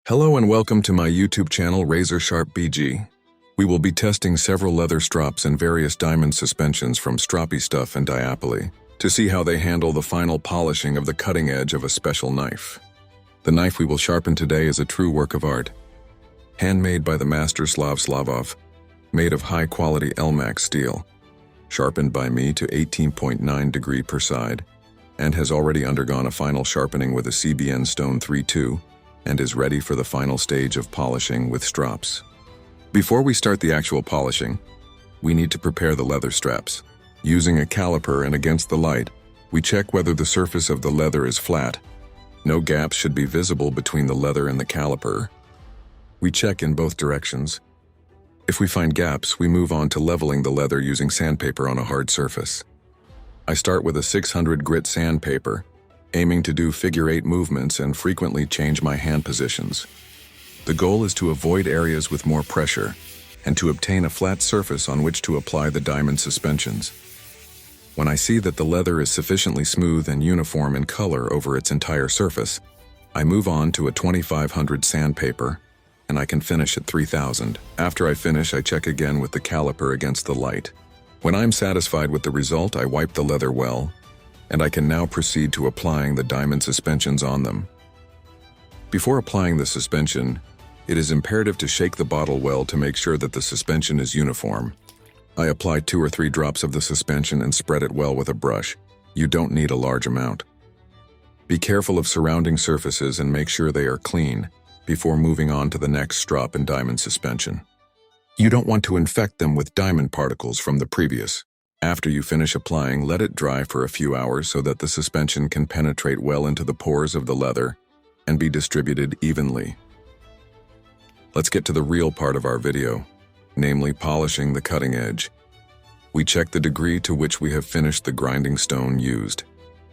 Hello and welcome to my YouTube channel Razor Sharp BG. We will be testing several leather strops and various diamond suspensions from Stroppy Stuff and Diapoly to see how they handle the final polishing of the cutting edge of a special knife. The knife we will sharpen today is a true work of art. Handmade by the master Slavov, made of high-quality Elmax steel, sharpened by me to 18.9 degree per side, and has already undergone a final sharpening with a CBN Stone 3.2, and is ready for the final stage of polishing with Strops. Before we start the actual polishing, we need to prepare the leather straps. Using a caliper and against the light, we check whether the surface of the leather is flat. No gaps should be visible between the leather and the caliper. We check in both directions. If we find gaps, we move on to leveling the leather using sandpaper on a hard surface. I start with a 600 grit sandpaper, aiming to do figure-8 movements and frequently change my hand positions. The goal is to avoid areas with more pressure and to obtain a flat surface on which to apply the diamond suspensions. When I see that the leather is sufficiently smooth and uniform in color over its entire surface, I move on to a 2500 sandpaper, and I can finish at 3000. After I finish, I check again with the caliper against the light. When I'm satisfied with the result, I wipe the leather well, and I can now proceed to applying the diamond suspensions on them. Before applying the suspension, it is imperative to shake the bottle well to make sure that the suspension is uniform. I apply 2 or 3 drops of the suspension and spread it well with a brush. You don't need a large amount. Be careful of surrounding surfaces and make sure they are clean before moving on to the next strop and diamond suspension. You don't want to infect them with diamond particles from the previous. After you finish applying, let it dry for a few hours so that the suspension can penetrate well into the pores of the leather and be distributed evenly. Let's get to the real part of our video, namely polishing the cutting edge. We check the degree to which we have finished the grinding stone used.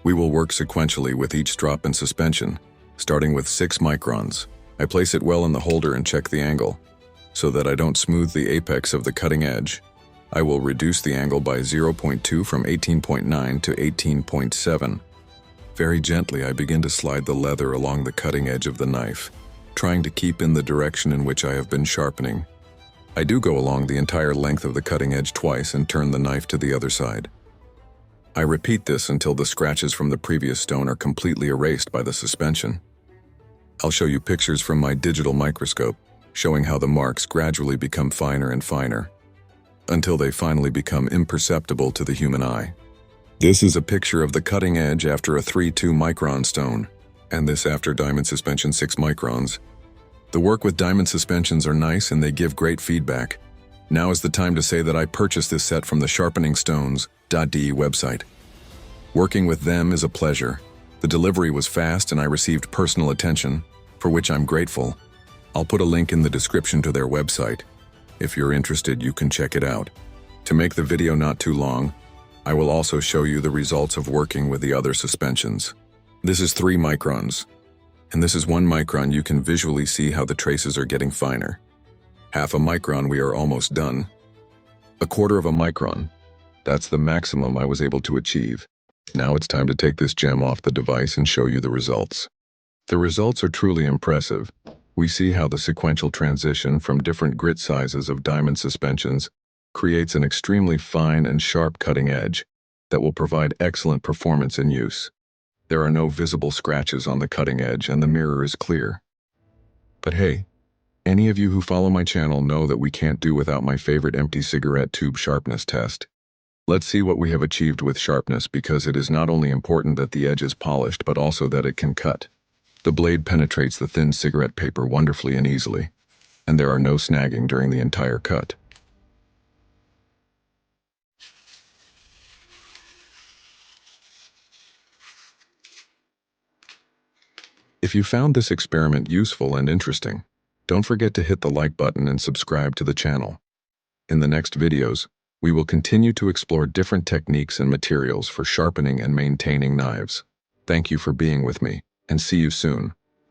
We will work sequentially with each strop and suspension, starting with 6 microns. I place it well in the holder and check the angle, so that I don't smooth the apex of the cutting edge. I will reduce the angle by 0.2 from 18.9 to 18.7. Very gently, I begin to slide the leather along the cutting edge of the knife, trying to keep in the direction in which I have been sharpening. I do go along the entire length of the cutting edge twice and turn the knife to the other side. I repeat this until the scratches from the previous stone are completely erased by the suspension. I'll show you pictures from my digital microscope, showing how the marks gradually become finer and finer, until they finally become imperceptible to the human eye. This is a picture of the cutting edge after a 3.2 micron stone, and this after diamond suspension 6 microns. The work with diamond suspensions are nice and they give great feedback. Now is the time to say that I purchased this set from the Sharpening Stones.de website. Working with them is a pleasure. The delivery was fast and I received personal attention, for which I'm grateful. I'll put a link in the description to their website. If you're interested, you can check it out. To make the video not too long, I will also show you the results of working with the other suspensions. This is 3 microns, and this is 1 micron. You can visually see how the traces are getting finer. Half a micron, we are almost done. 1/4 of a micron, that's the maximum I was able to achieve. Now it's time to take this gem off the device and show you the results. The results are truly impressive. We see how the sequential transition from different grit sizes of diamond suspensions creates an extremely fine and sharp cutting edge that will provide excellent performance in use. There are no visible scratches on the cutting edge and the mirror is clear. But hey, any of you who follow my channel know that we can't do without my favorite empty cigarette tube sharpness test. Let's see what we have achieved with sharpness, because it is not only important that the edge is polished but also that it can cut. The blade penetrates the thin cigarette paper wonderfully and easily, and there are no snagging during the entire cut. If you found this experiment useful and interesting, don't forget to hit the like button and subscribe to the channel. In the next videos, we will continue to explore different techniques and materials for sharpening and maintaining knives. Thank you for being with me, and see you soon.